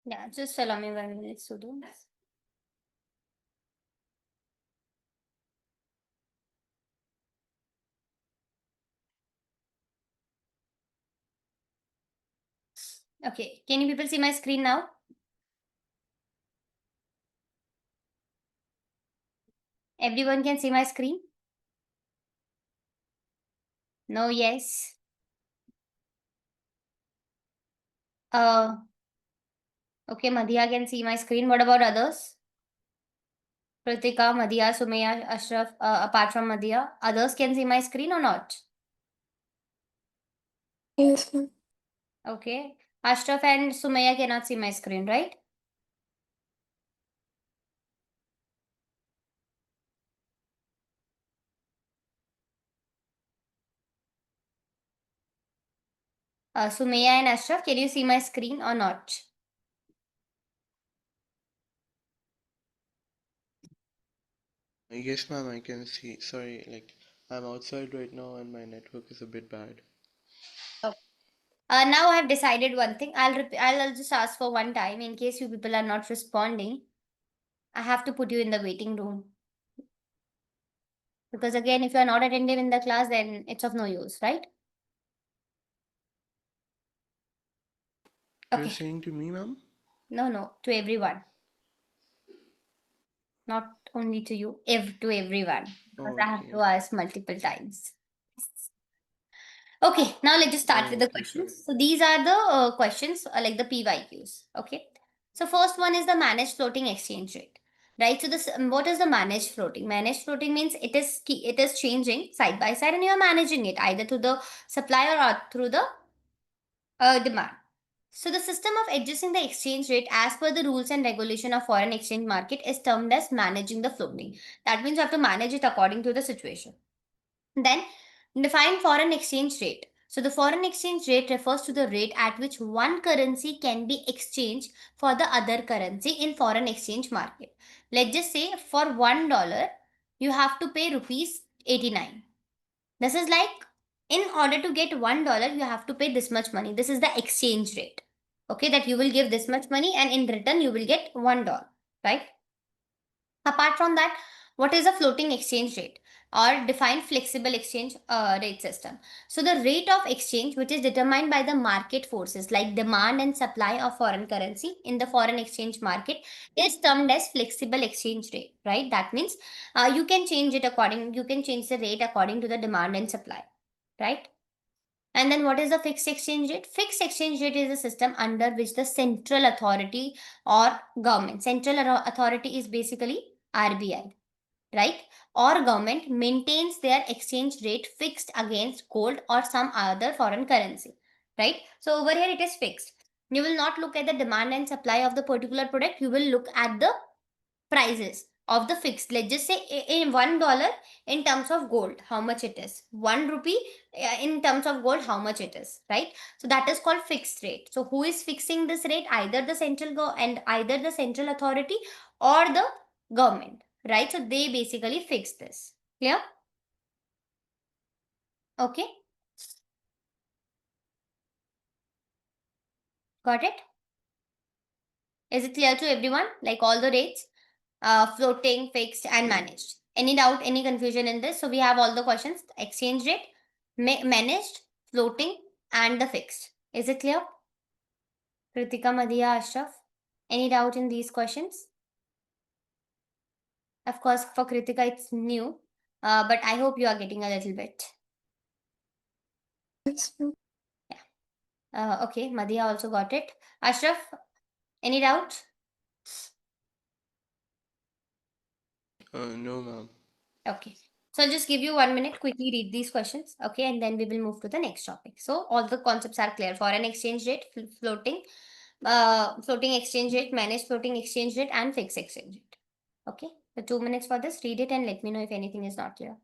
Yeah, just allow me 1 minute to do this. Okay, can you people see my screen now? Everyone can see my screen? No, yes. Uh, okay, Madhya can see my screen. What about others? Kritika, Madhya, Sumaya, Ashraf, apart from Madhya, others can see my screen or not? Yes, ma'am. Okay. Ashraf and Sumaya cannot see my screen, right? Sumaya and Ashraf, can you see my screen or not? Yes, ma'am, I can see. Sorry, like I'm outside right now and my network is a bit bad. Now I have decided one thing. I'll just ask for one time in case you people are not responding. I have to put you in the waiting room because again, if you are not attentive in the class, then it's of no use, right? You're Okay. saying to me, ma'am? No, to everyone, not only to you, to everyone, because I have Okay, to okay. ask multiple times. Okay, now let's just start with the Okay, questions. fine. So these are the questions like the PYQs. Okay. So first one is the managed floating exchange rate. Right. So this what is the managed floating? Managed floating means it is changing side by side and you are managing it either through the supply or through the demand. So the system of adjusting the exchange rate as per the rules and regulation of foreign exchange market is termed as managing the floating. That means you have to manage it according to the situation. Then define foreign exchange rate. So the foreign exchange rate refers to the rate at which one currency can be exchanged for the other currency in foreign exchange market. Let's just say for $1 you have to pay rupees 89. This is like in order to get $1 you have to pay this much money. This is the exchange rate. Okay, that you will give this much money and in return you will get $1, right? Apart from that, what is a floating exchange rate or defined flexible exchange rate system? So the rate of exchange, which is determined by the market forces like demand and supply of foreign currency in the foreign exchange market, is termed as flexible exchange rate, right? That means you can change the rate according to the demand and supply, right? And then what is the fixed exchange rate? Fixed exchange rate is a system under which the central authority or government, authority is basically RBI, right? Or government maintains their exchange rate fixed against gold or some other foreign currency, right? So over here it is fixed. You will not look at the demand and supply of the particular product. You will look at the prices of the fixed. Let's just say in $1 in terms of gold, how much it is. 1 rupee in terms of gold, how much it is, right? So that is called fixed rate. So who is fixing this rate? Either the either the central authority or the government, right? So they basically fix this. Clear? Okay. Got it? Is it clear to everyone? Like all the rates, floating, fixed, and managed. Any doubt, any confusion in this? So we have all the questions: exchange rate, managed, floating, and the fixed. Is it clear? Kritika, Madhya, Ashraf. Any doubt in these questions? Of course, for Kritika, it's new, but I hope you are getting a little bit. Yes, ma'am. Yeah. Okay, Madhya also got it. Ashraf, any doubt? No, ma'am. Okay. So I'll just give you 1 minute, quickly read these questions. Okay. And then we will move to the next topic. So all the concepts are clear. Foreign exchange rate, floating exchange rate, managed floating exchange rate, and fixed exchange rate. Okay. So 2 minutes for this. Read it and let me know if anything is not clear.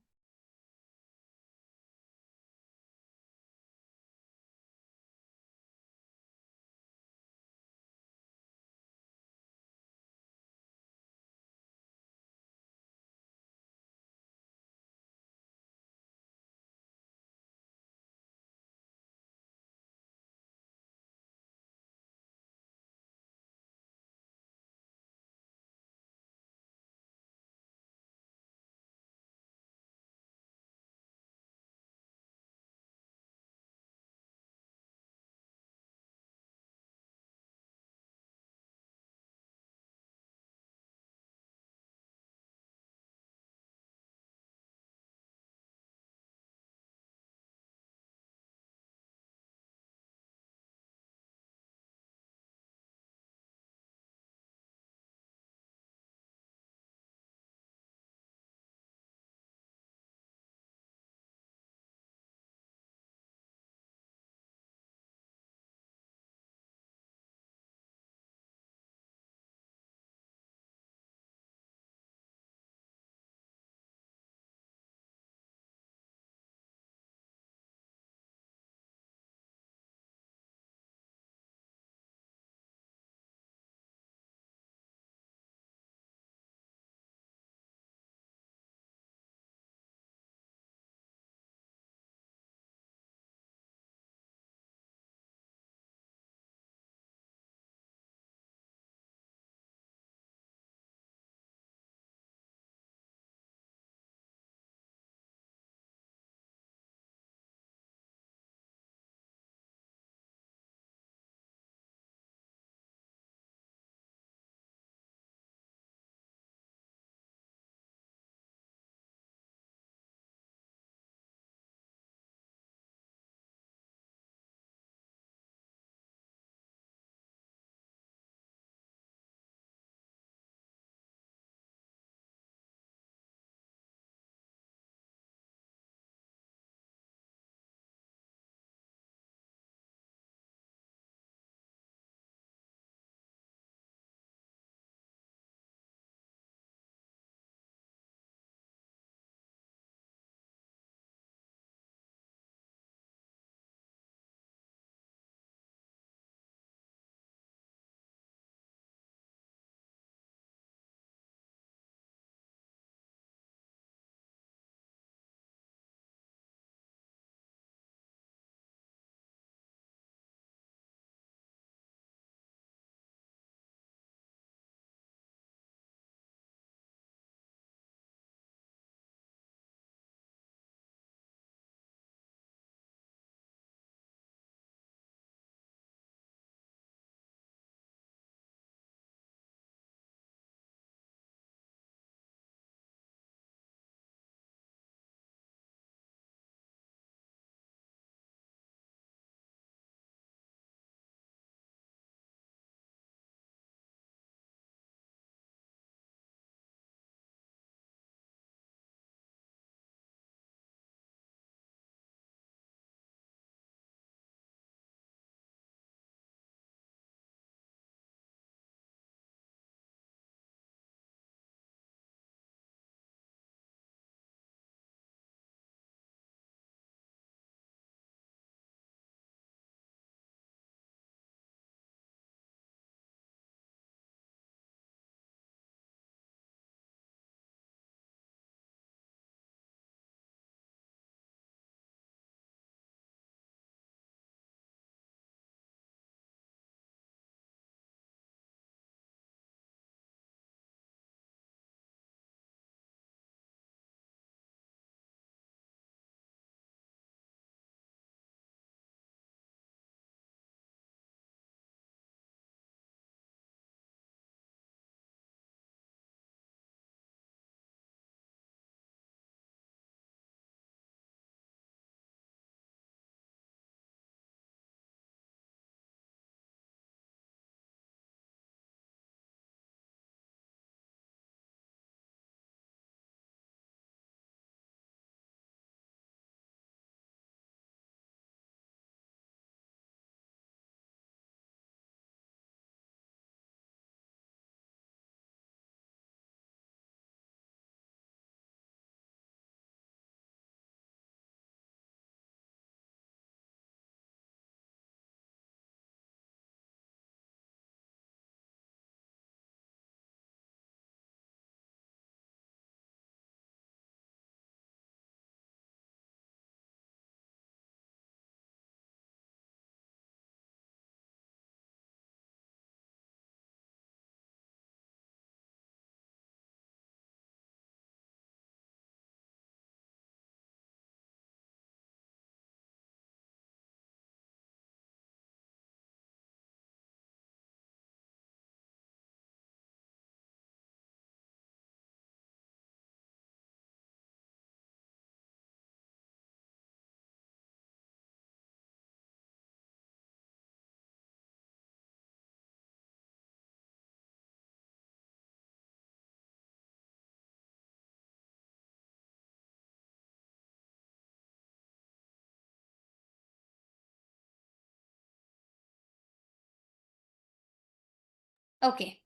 Okay.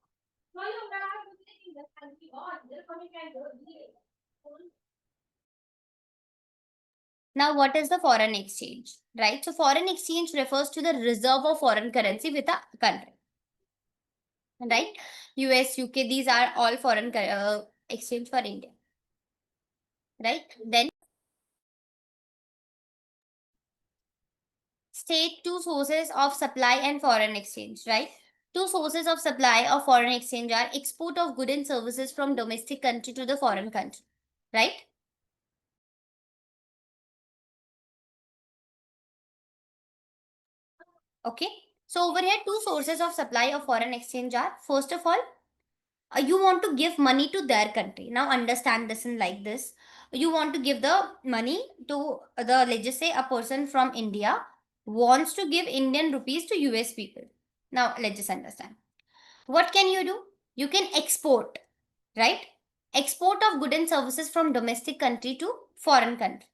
Now, what is the foreign exchange? Right? So, foreign exchange refers to the reserve of foreign currency with a country. Right? US, UK, these are all foreign exchange for India. Right? Then, state two sources of supply and foreign exchange. Right? Two sources of supply of foreign exchange are export of goods and services from domestic country to the foreign country. Right? Okay. So, over here, two sources of supply of foreign exchange are first of all, you want to give money to their country. Now understand this in like this. You want to give the money to the, let's just say a person from India wants to give Indian rupees to US people. Now let's just understand. What can you do? You can export, right? Export of goods and services from domestic country to foreign country,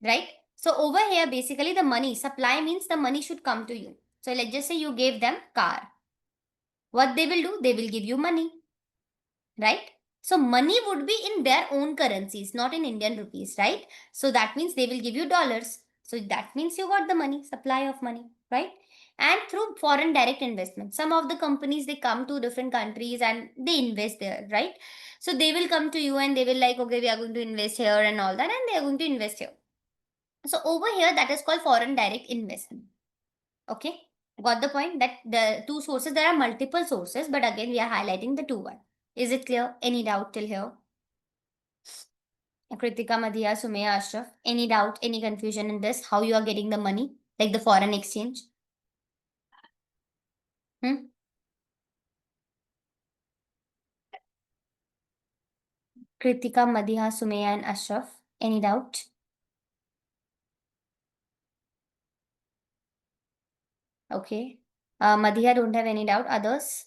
right? So over here, basically the money supply means the money should come to you. So let's just say you gave them car. What they will do? They will give you money, right? So money would be in their own currencies, not in Indian rupees, right? So that means they will give you dollars. So that means you got the money, supply of money, right? And through foreign direct investment, some of the companies they come to different countries and they invest there, right? So they will come to you and they will like, okay, we are going to invest here and all that, and they are going to invest here. So over here, that is called foreign direct investment. Okay, got the point that the two sources, there are multiple sources, but again, we are highlighting the two one. Is it clear? Any doubt till here? Kritika, Madhya, Sumaya, Ashraf, any doubt, any confusion in this? How you are getting the money, like the foreign exchange? Hmm? Kritika, Madhya, Sumaya, and Ashraf, any doubt? Okay. Madhya, don't have any doubt. Others?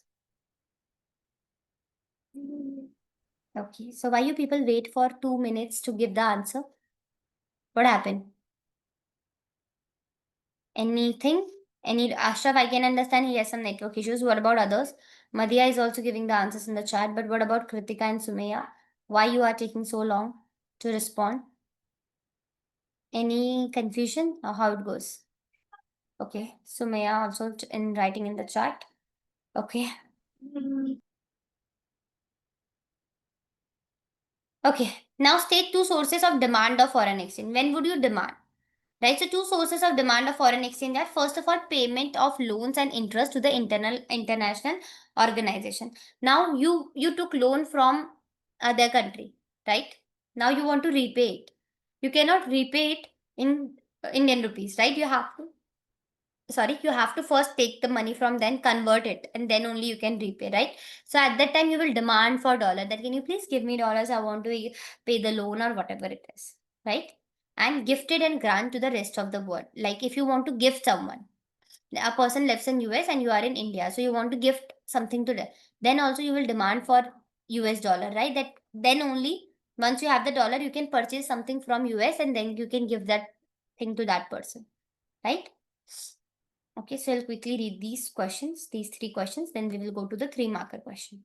Okay. So why you people wait for 2 minutes to give the answer? What happened? Anything? Any Ashraf, I can understand he has some network issues. What about others? Madhya is also giving the answers in the chat, but what about Kritika and Sumaya? Why you are taking so long to respond? Any confusion or how it goes? Okay, Sumaya also in writing in the chat. Okay. Okay. Now state two sources of demand of foreign exchange. When would you demand? Right. So two sources of demand of foreign exchange are first of all payment of loans and interest to the international organization. Now you took loan from other country, right? Now you want to repay it. You cannot repay it in Indian rupees, right? You have to first take the money from then convert it and then only you can repay, right? So at that time you will demand for dollar, that can you please give me dollars, I want to pay the loan or whatever it is, right? And gifted and grant to the rest of the world. Like if you want to gift someone, a person lives in US and you are in India, so you want to gift something to them, then also you will demand for US dollar, right? That then only once you have the dollar you can purchase something from US and then you can give that thing to that person, right? Okay, so I'll quickly read these questions, these three questions, then we will go to the 3 marker question.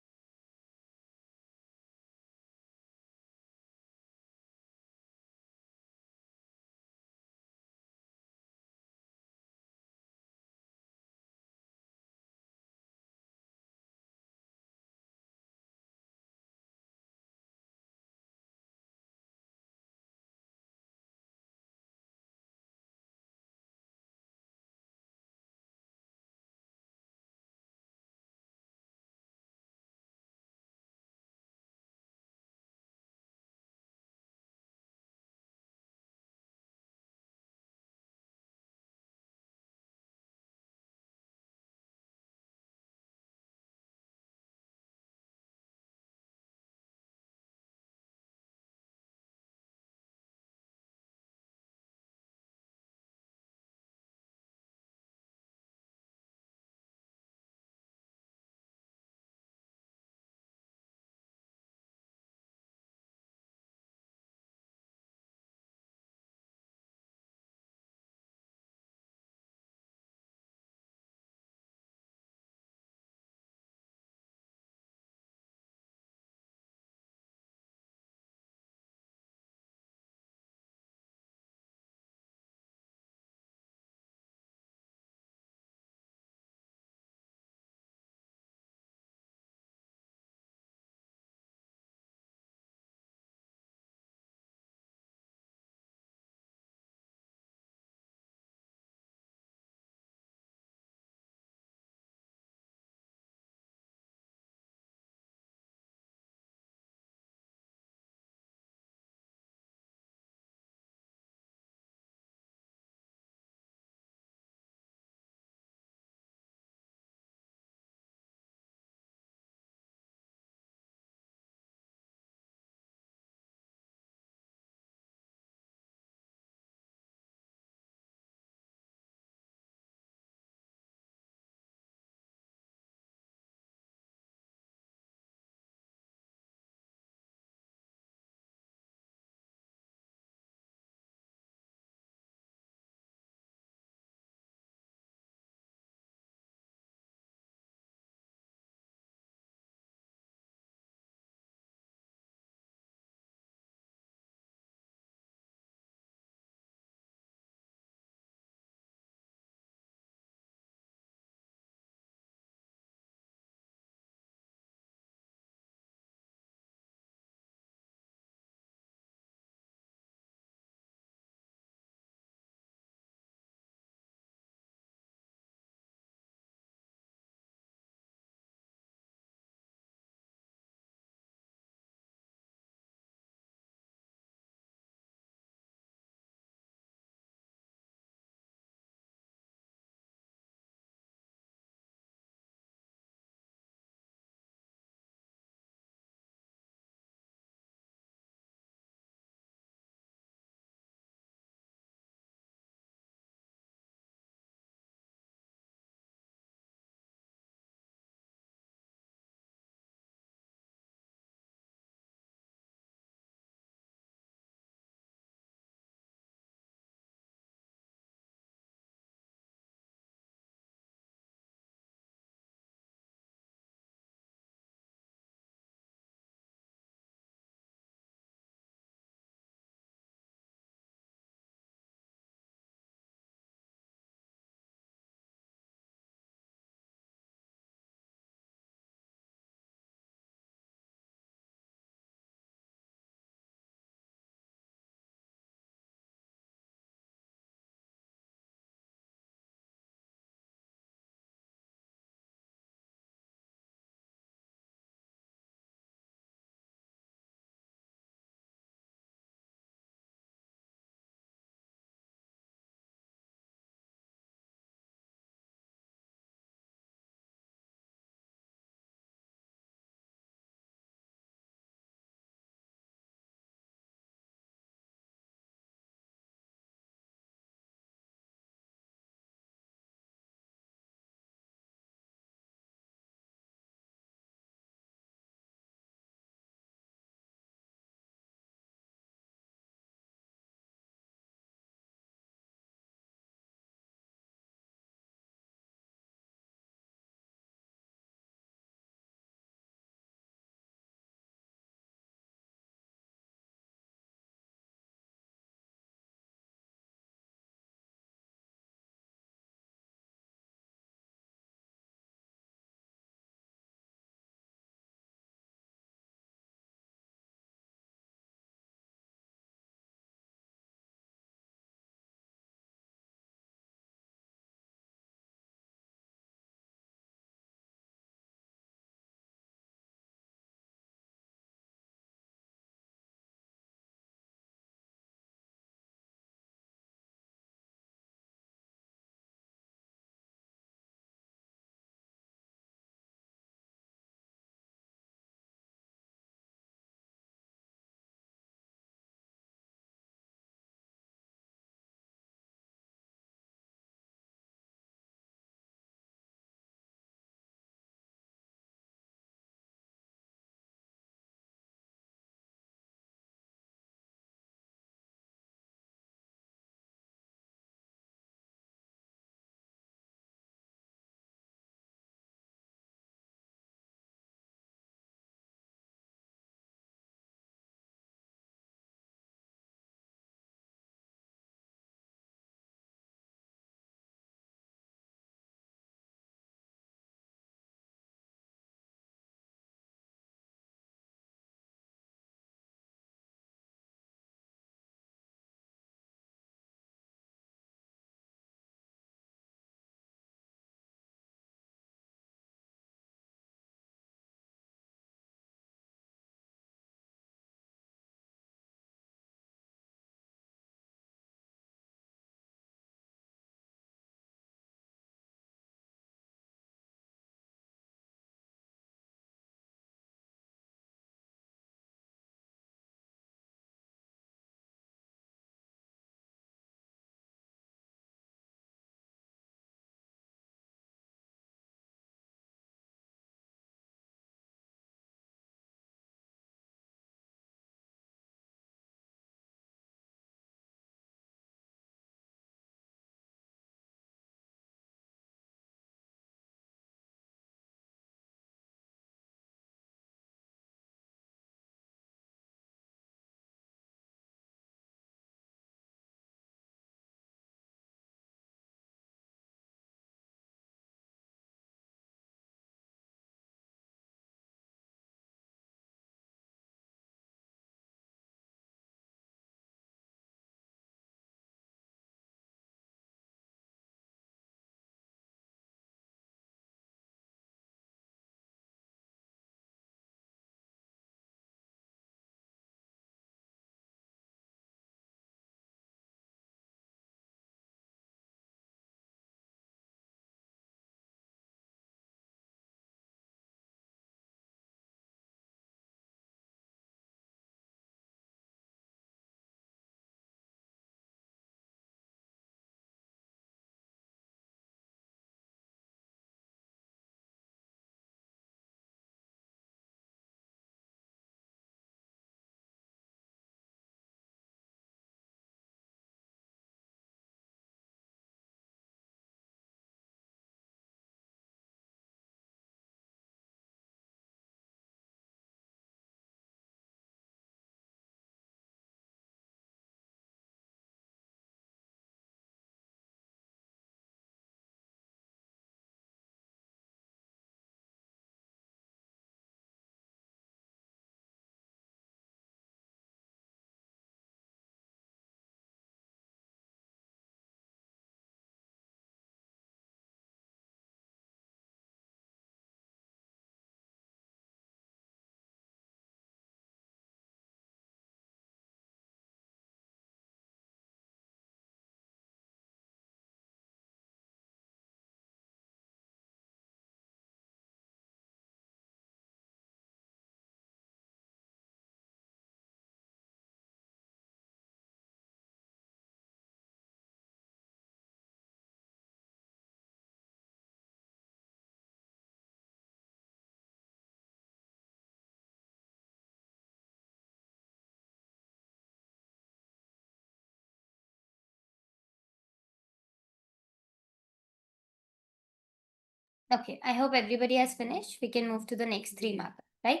Okay, I hope everybody has finished. We can move to the next 3 marker, right?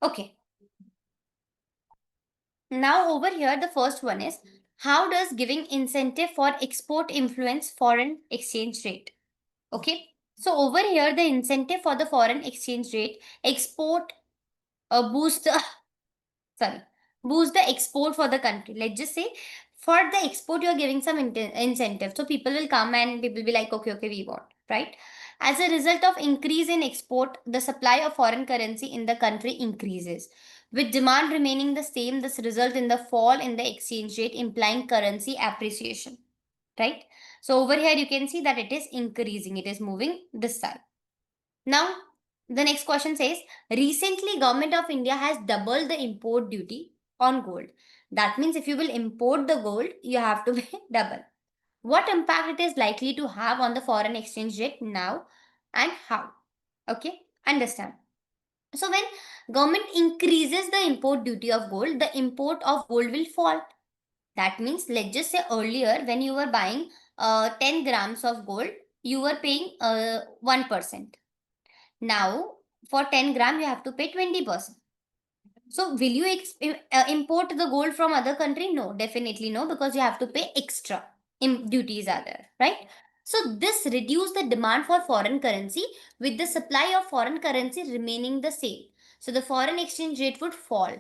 Okay. Now over here, the first one is, how does giving incentive for export influence foreign exchange rate? Okay. So over here, the incentive for the foreign exchange rate export boost the sorry boost the export for the country. Let's just say for the export you're giving some incentive, so people will come and people will be like, okay, okay, we want, right? As a result of increase in export, the supply of foreign currency in the country increases. With demand remaining the same, this result in the fall in the exchange rate, implying currency appreciation, right? So over here you can see that it is increasing, it is moving this side. Now, the next question says, recently Government of India has doubled the import duty on gold. That means if you will import the gold, you have to pay double. What impact it is likely to have on the foreign exchange rate now and how? Okay, understand. So when government increases the import duty of gold, the import of gold will fall. That means, let's just say earlier when you were buying 10 grams of gold, you were paying 1%. Now, for 10 gram, you have to pay 20%. So, will you import the gold from other country? No, definitely no, because you have to pay extra. Duties are there, right? So, this reduce the demand for foreign currency with the supply of foreign currency remaining the same. So, the foreign exchange rate would fall,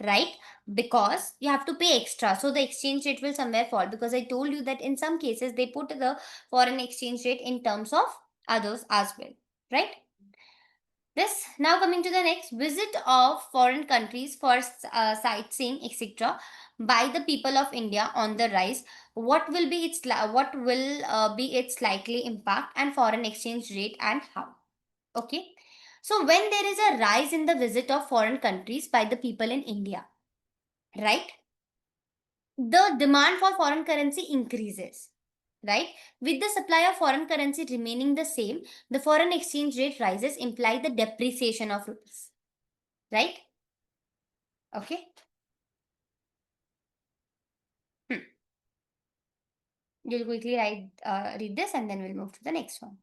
right? Because you have to pay extra. So, the exchange rate will somewhere fall, because I told you that in some cases they put the foreign exchange rate in terms of others as well, right? This now coming to the next, visit of foreign countries for sightseeing, etc., by the people of India on the rise. What will be what will be its likely impact and foreign exchange rate and how? Okay. So when there is a rise in the visit of foreign countries by the people in India, right? The demand for foreign currency increases, right? With the supply of foreign currency remaining the same, the foreign exchange rate rises, imply the depreciation of rupees, right? Okay. Hmm. You'll quickly read this and then we'll move to the next one.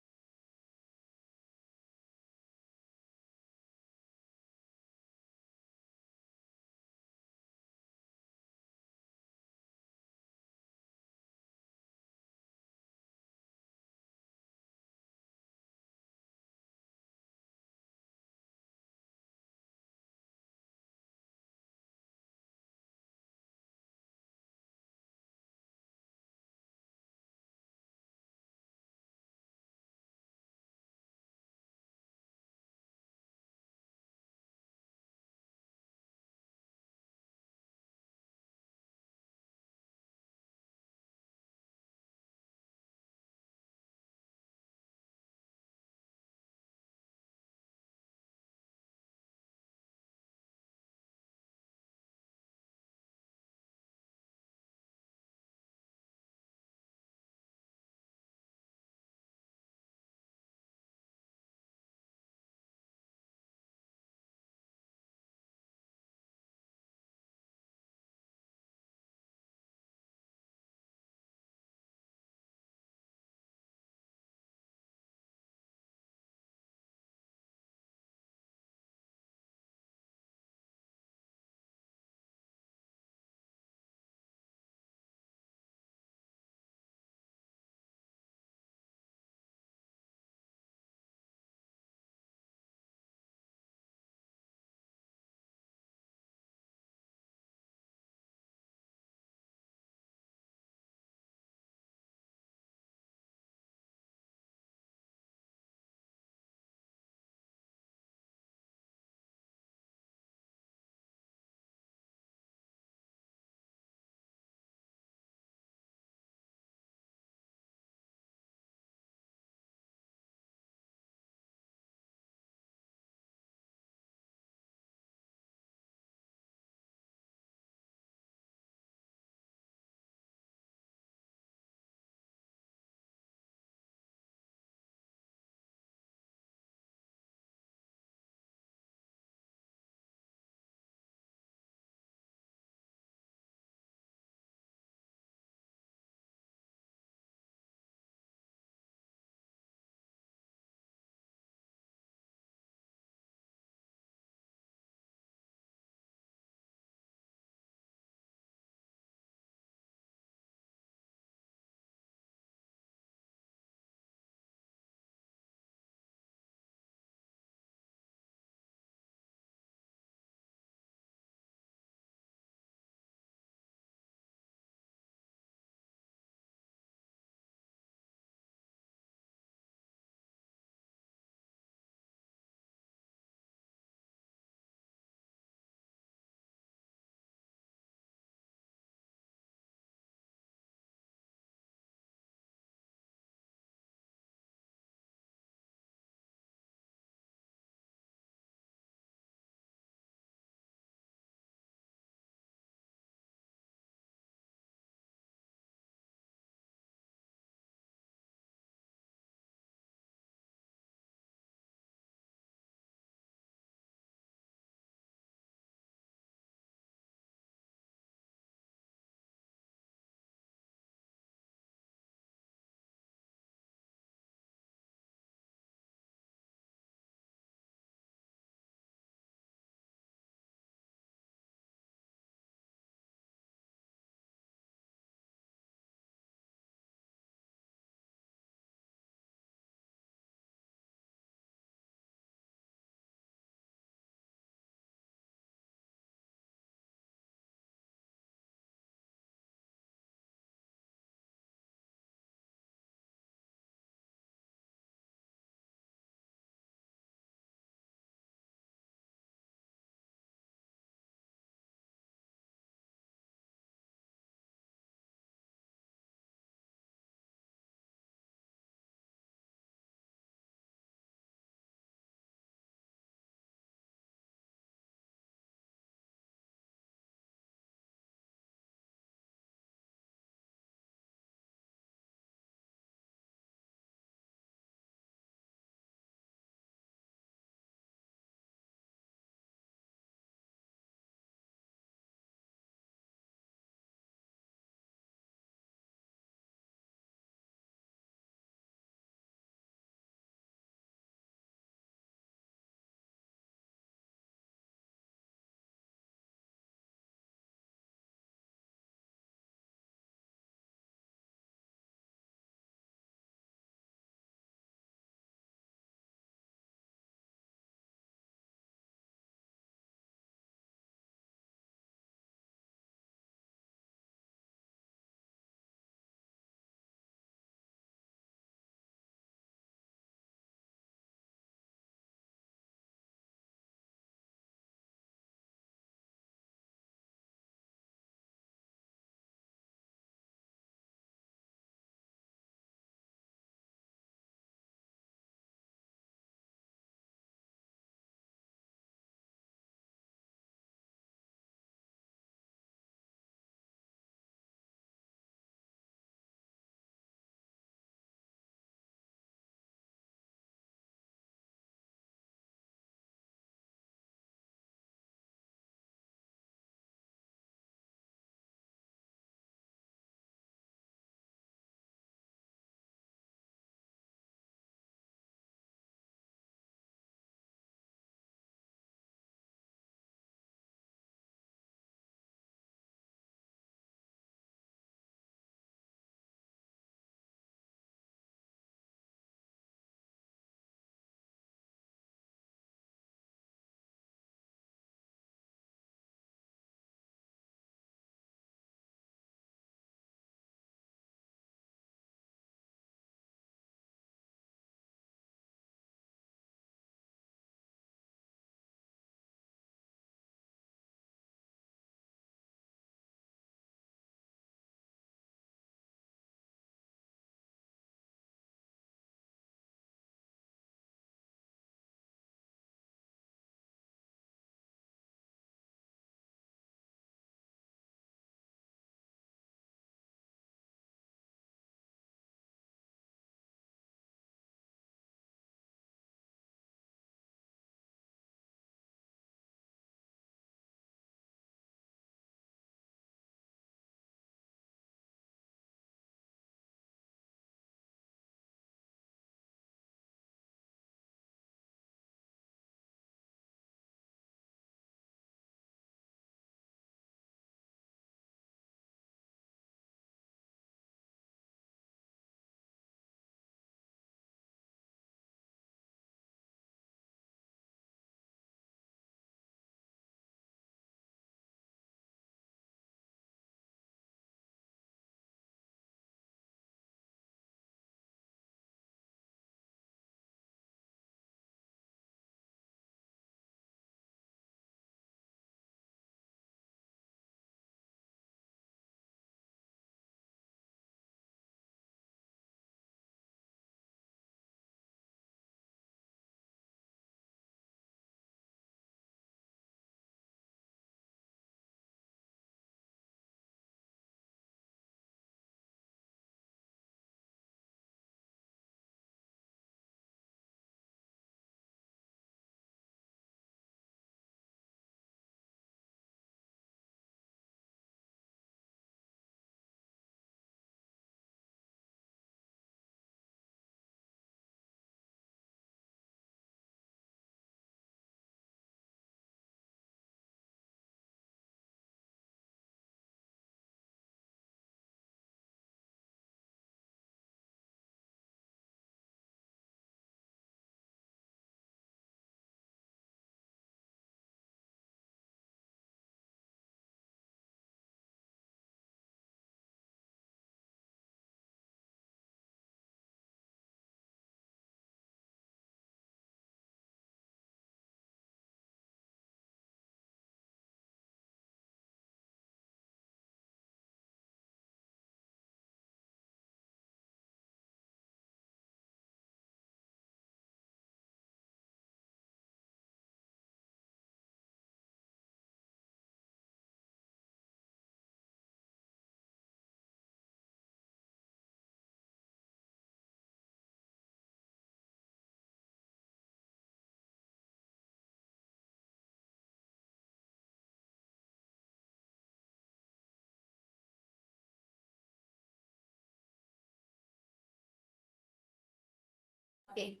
Okay.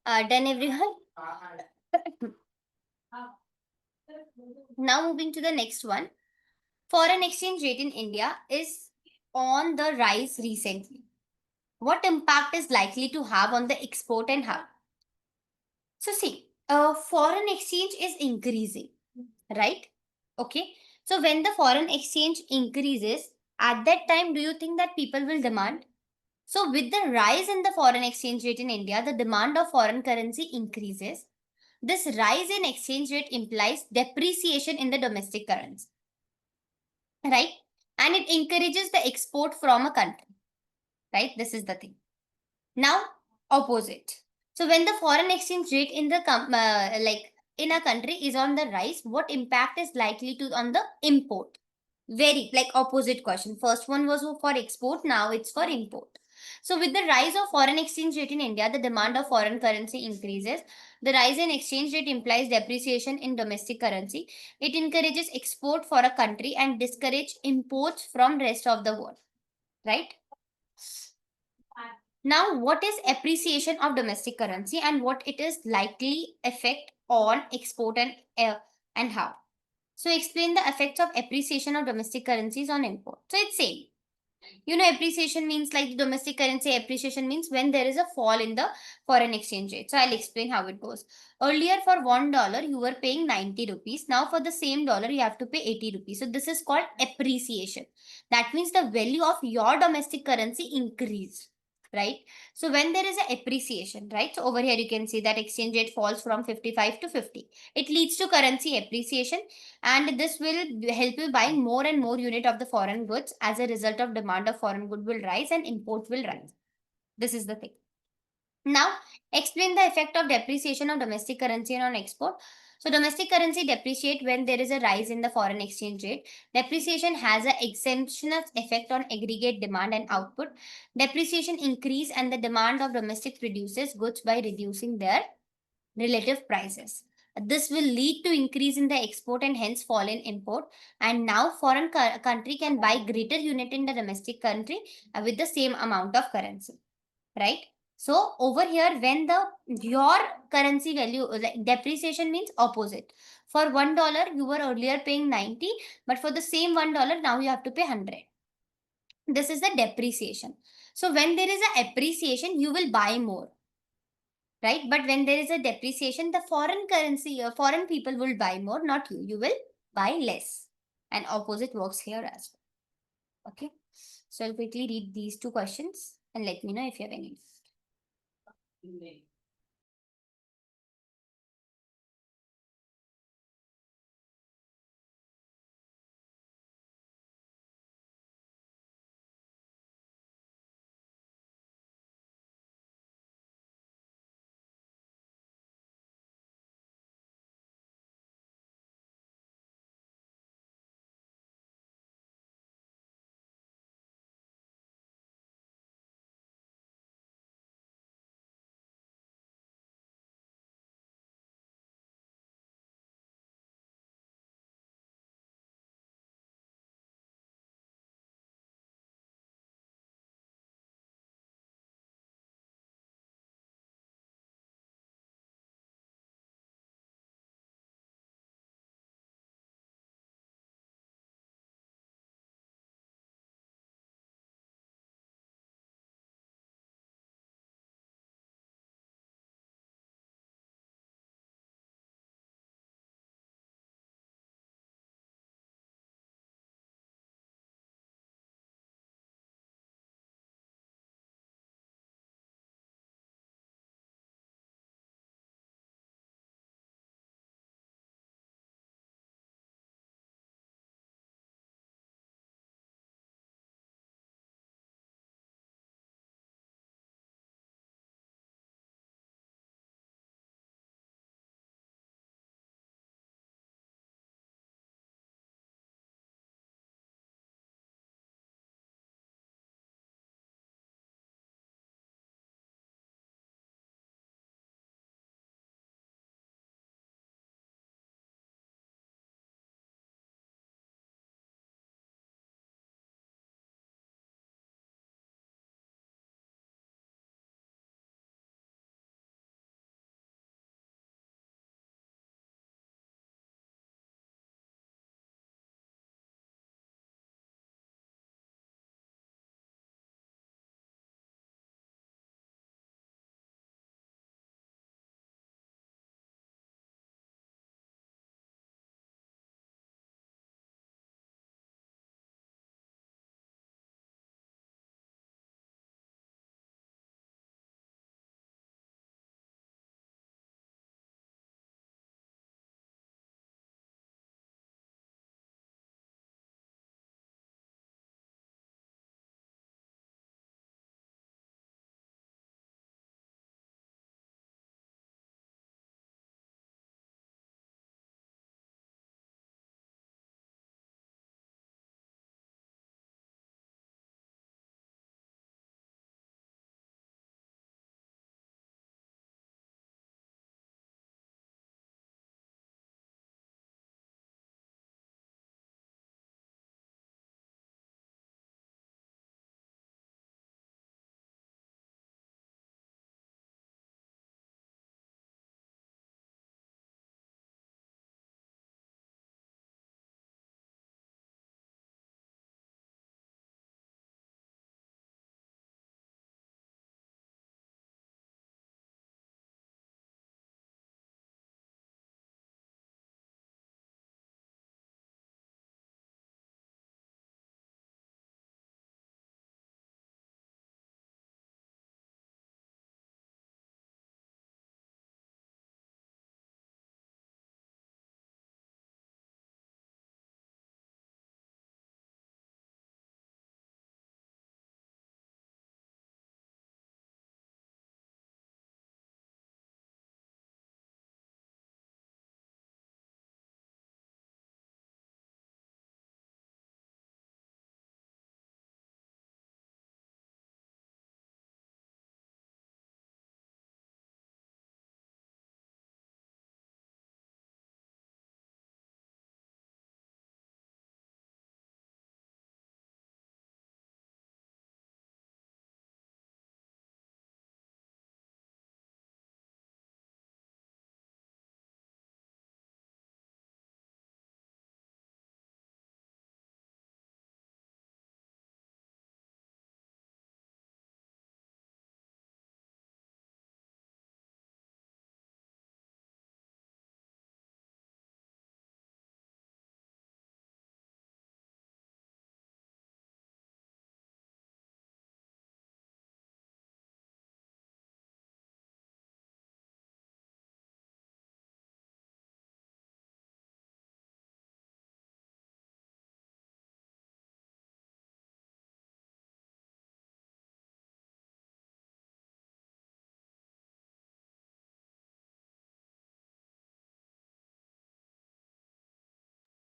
Done everyone. Now moving to the next one. Foreign exchange rate in India is on the rise recently. What impact is likely to have on the export and how? So see, foreign exchange is increasing, right? Okay. So when the foreign exchange increases, at that time, do you think that people will demand? So with the rise in the foreign exchange rate in India, the demand of foreign currency increases. This rise in exchange rate implies depreciation in the domestic currency, right? And it encourages the export from a country, right? This is the thing. Now, opposite. So when the foreign exchange rate in the like in a country is on the rise, what impact is likely to on the import? Very like opposite question. First one was for export, now it's for import. So with the rise of foreign exchange rate in India, the demand of foreign currency increases. The rise in exchange rate implies depreciation in domestic currency. It encourages export for a country and discourage imports from rest of the world, right? Now, what is appreciation of domestic currency and what it is likely effect on export and how? So explain the effects of appreciation of domestic currencies on import. So it's same. You know, appreciation means like the domestic currency appreciation means when there is a fall in the foreign exchange rate. So I'll explain how it goes. Earlier for $1, you were paying 90 rupees. Now for the same dollar, you have to pay 80 rupees. So this is called appreciation. That means the value of your domestic currency increased, right? So when there is a appreciation, right? So over here you can see that exchange rate falls from 55 to 50. It leads to currency appreciation and this will help you buying more and more unit of the foreign goods. As a result of demand of foreign good will rise and import will rise. This is the thing. Now explain the effect of depreciation of domestic currency on export. So domestic currency depreciate when there is a rise in the foreign exchange rate. Depreciation has an exceptional effect on aggregate demand and output. Depreciation increase and the demand of domestic produces goods by reducing their relative prices. This will lead to increase in the export and hence fall in import. And now foreign country can buy greater unit in the domestic country with the same amount of currency, right? So over here, when the your currency value like depreciation means opposite. For $1, you were earlier paying 90, but for the same $1, now you have to pay 100. This is the depreciation. So when there is a appreciation, you will buy more, right? But when there is a depreciation, the foreign currency, foreign people will buy more, not you. You will buy less. And opposite works here as well. Okay. So I'll quickly read these two questions and let me know if you have any.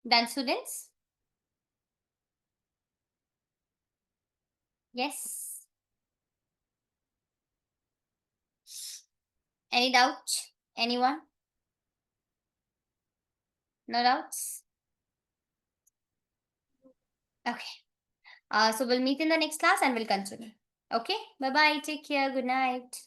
Done, students? Yes. Any doubt? Anyone? No doubts? Okay. So we'll meet in the next class and we'll continue. Okay. Bye bye. Take care. Good night.